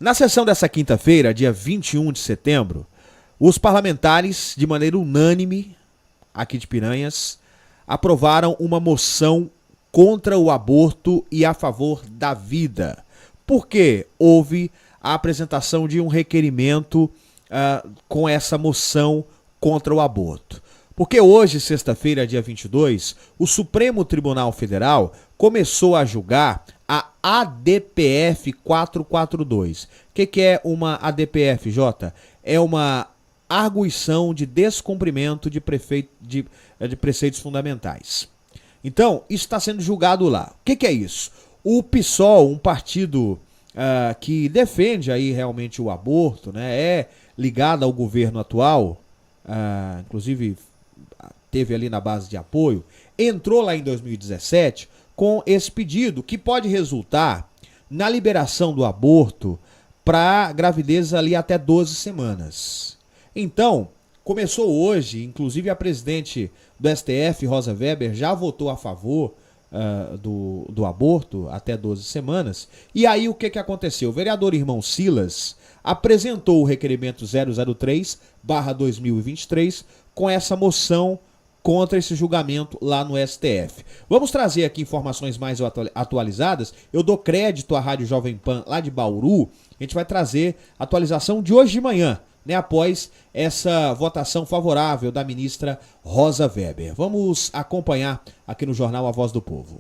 Na sessão dessa quinta-feira, dia 21 de setembro, os parlamentares, de maneira unânime, aqui de Piranhas, aprovaram uma moção contra o aborto e a favor da vida, porque houve a apresentação de um requerimento com essa moção contra o aborto. Porque hoje, sexta-feira, dia 22, o Supremo Tribunal Federal começou a julgar a ADPF 442. O que é uma ADPF, Jota? É uma arguição de descumprimento de preceitos fundamentais. Então, isso está sendo julgado lá. O que é isso? O PSOL, um partido que defende aí realmente o aborto, né, é ligado ao governo atual, inclusive teve ali na base de apoio, entrou lá em 2017 com esse pedido que pode resultar na liberação do aborto para gravidez ali até 12 semanas. Então, começou hoje, inclusive a presidente do STF, Rosa Weber, já votou a favor do aborto até 12 semanas. E aí o que aconteceu? O vereador Irmão Silas apresentou o requerimento 003/2023 com essa moção contra esse julgamento lá no STF. Vamos trazer aqui informações mais atualizadas. Eu dou crédito à Rádio Jovem Pan lá de Bauru. A gente vai trazer a atualização de hoje de manhã, né, após essa votação favorável da ministra Rosa Weber. Vamos acompanhar aqui no Jornal A Voz do Povo.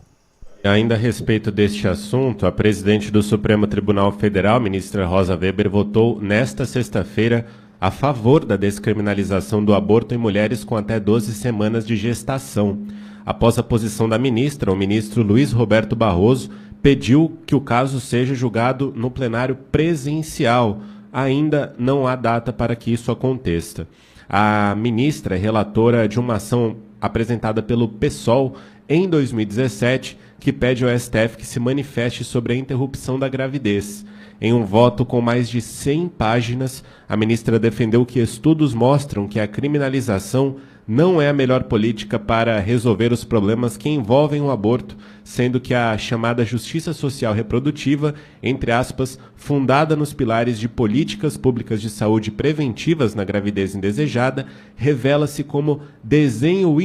Ainda a respeito deste assunto, a presidente do Supremo Tribunal Federal, ministra Rosa Weber, votou nesta sexta-feira a favor da descriminalização do aborto em mulheres com até 12 semanas de gestação. Após a posição da ministra, o ministro Luiz Roberto Barroso pediu que o caso seja julgado no plenário presencial. Ainda não há data para que isso aconteça. A ministra é relatora de uma ação apresentada pelo PSOL em 2017, que pede ao STF que se manifeste sobre a interrupção da gravidez. Em um voto com mais de 100 páginas, a ministra defendeu que estudos mostram que a criminalização não é a melhor política para resolver os problemas que envolvem o aborto, sendo que a chamada justiça social reprodutiva, entre aspas, fundada nos pilares de políticas públicas de saúde preventivas na gravidez indesejada, revela-se como desenho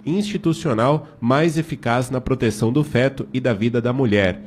institucional mais eficaz na proteção do feto e da vida da mulher.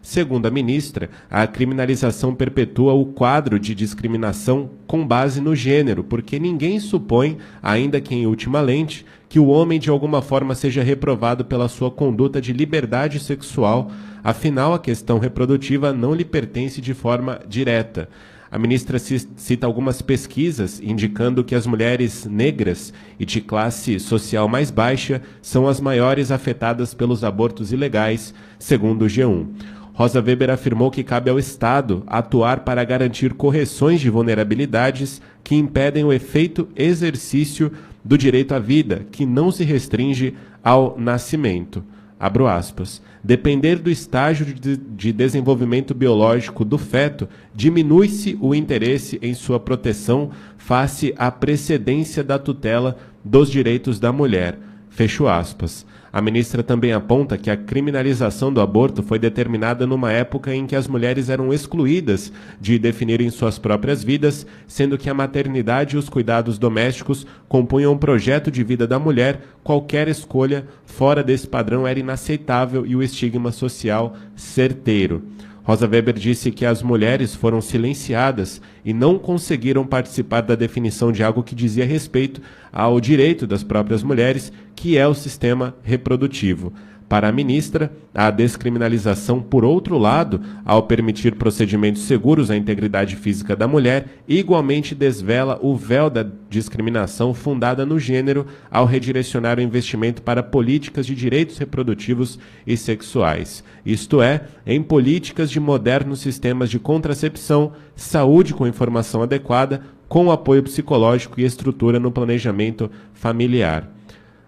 Segundo a ministra, a criminalização perpetua o quadro de discriminação com base no gênero, porque ninguém supõe, ainda que em última lente, que o homem de alguma forma seja reprovado pela sua conduta de liberdade sexual, afinal a questão reprodutiva não lhe pertence de forma direta. A ministra cita algumas pesquisas indicando que as mulheres negras e de classe social mais baixa são as maiores afetadas pelos abortos ilegais, segundo o G1. Rosa Weber afirmou que cabe ao Estado atuar para garantir correções de vulnerabilidades que impedem o efeito exercício do direito à vida, que não se restringe ao nascimento. Abro aspas. Depender do estágio de desenvolvimento biológico do feto, diminui-se o interesse em sua proteção face à precedência da tutela dos direitos da mulher. Fecho aspas. A ministra também aponta que a criminalização do aborto foi determinada numa época em que as mulheres eram excluídas de definirem suas próprias vidas, sendo que a maternidade e os cuidados domésticos compunham um projeto de vida da mulher. Qualquer escolha fora desse padrão era inaceitável e o estigma social certeiro. Rosa Weber disse que as mulheres foram silenciadas e não conseguiram participar da definição de algo que dizia respeito ao direito das próprias mulheres, que é o sistema reprodutivo. Para a ministra, a descriminalização, por outro lado, ao permitir procedimentos seguros à integridade física da mulher, igualmente desvela o véu da discriminação fundada no gênero ao redirecionar o investimento para políticas de direitos reprodutivos e sexuais, isto é, em políticas de modernos sistemas de contracepção, saúde com informação adequada, com apoio psicológico e estrutura no planejamento familiar.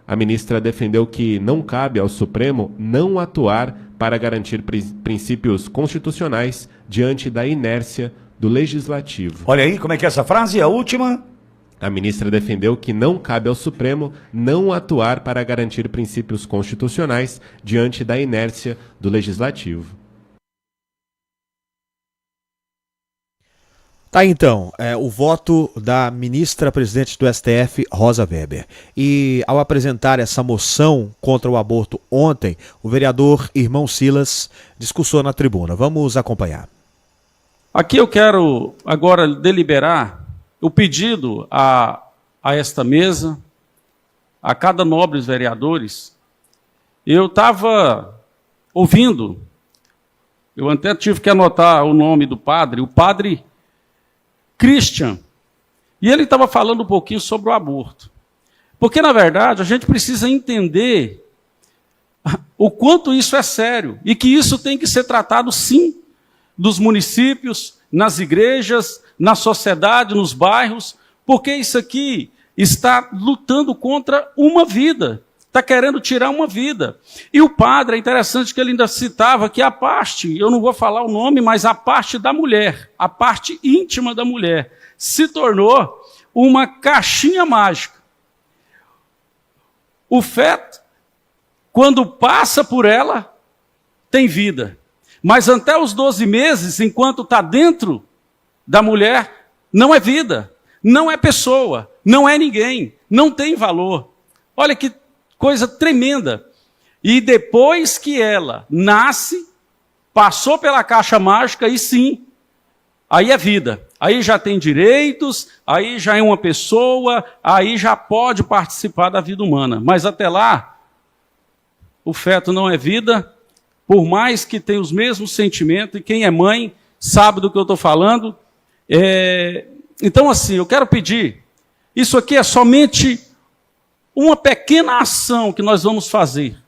A ministra defendeu que não cabe ao Supremo não atuar para garantir princípios constitucionais diante da inércia do Legislativo. Olha aí, como é que é essa frase? A última? A ministra defendeu que não cabe ao Supremo não atuar para garantir princípios constitucionais diante da inércia do Legislativo. Tá aí, então, o voto da ministra-presidente do STF, Rosa Weber. E ao apresentar essa moção contra o aborto ontem, o vereador Irmão Silas discursou na tribuna. Vamos acompanhar. Aqui eu quero agora deliberar o pedido a esta mesa, a cada nobres vereadores. Eu estava ouvindo, eu até tive que anotar o nome do padre, o padre Christian, e ele estava falando um pouquinho sobre o aborto. Porque, na verdade, a gente precisa entender o quanto isso é sério e que isso tem que ser tratado, sim, dos municípios, nas igrejas, na sociedade, nos bairros, porque isso aqui está lutando contra uma vida, está querendo tirar uma vida. E o padre, é interessante que ele ainda citava que a parte, eu não vou falar o nome, mas a parte da mulher, a parte íntima da mulher, se tornou uma caixinha mágica. O feto, quando passa por ela, tem vida. Mas até os 12 meses, enquanto está dentro da mulher, não é vida, não é pessoa, não é ninguém, não tem valor. Olha que coisa tremenda. E depois que ela nasce, passou pela caixa mágica, e sim, aí é vida. Aí já tem direitos, aí já é uma pessoa, aí já pode participar da vida humana. Mas até lá, o feto não é vida, por mais que tenha os mesmos sentimentos, e quem é mãe sabe do que eu estou falando. Então, assim, eu quero pedir, isso aqui é somente uma pequena ação que nós vamos fazer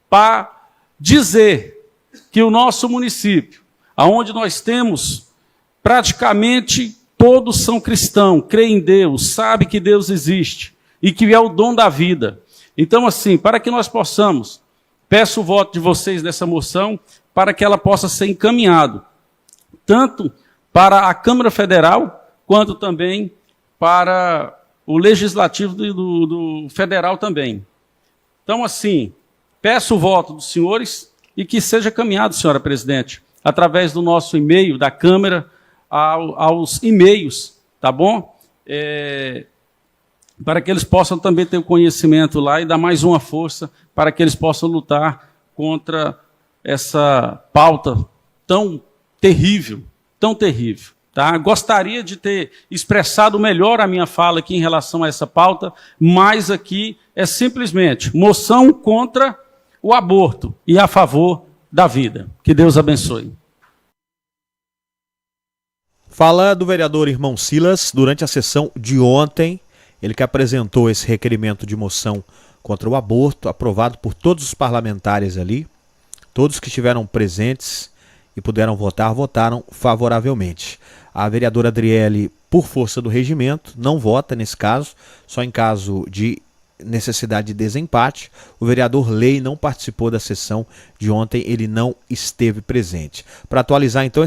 para dizer que o nosso município, onde nós temos praticamente todos são cristãos, creem em Deus, sabem que Deus existe e que é o dom da vida. Então, assim, para que nós possamos, peço o voto de vocês nessa moção para que ela possa ser encaminhada, tanto para a Câmara Federal, quanto também para o Legislativo do Federal também. Então, assim, peço o voto dos senhores e que seja caminhado, senhora presidente, através do nosso e-mail, da Câmara, aos e-mails, tá bom? Para que eles possam também ter o conhecimento lá e dar mais uma força para que eles possam lutar contra essa pauta tão terrível, tão terrível. Tá? Gostaria de ter expressado melhor a minha fala aqui em relação a essa pauta, mas aqui é simplesmente moção contra o aborto e a favor da vida. Que Deus abençoe. Fala do vereador Irmão Silas durante a sessão de ontem, ele que apresentou esse requerimento de moção contra o aborto, aprovado por todos os parlamentares ali, todos que estiveram presentes e puderam votar, votaram favoravelmente. A vereadora Adriele, por força do regimento, não vota nesse caso, só em caso de necessidade de desempate. O vereador Lei não participou da sessão de ontem, ele não esteve presente. Para atualizar então